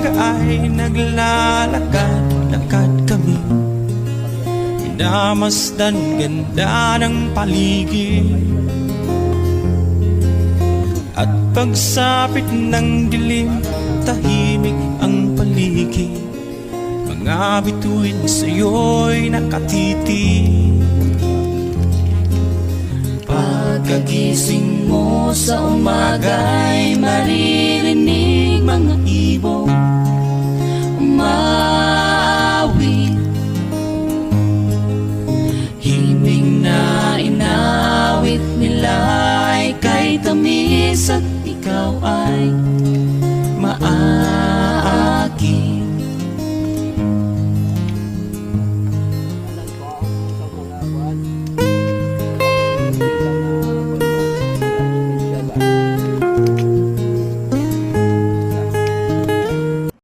umaga ay naglalakad-lakad kami, minamasdan ganda ng paligid. At pagsapit ng dilim, tahimik ang paligid. Mga bituin sa'yo'y nakatitig. Pagkagising mo sa umaga'y maririnig mga ibong umawit. Himig na inawit nila ay kay tamis at ikaw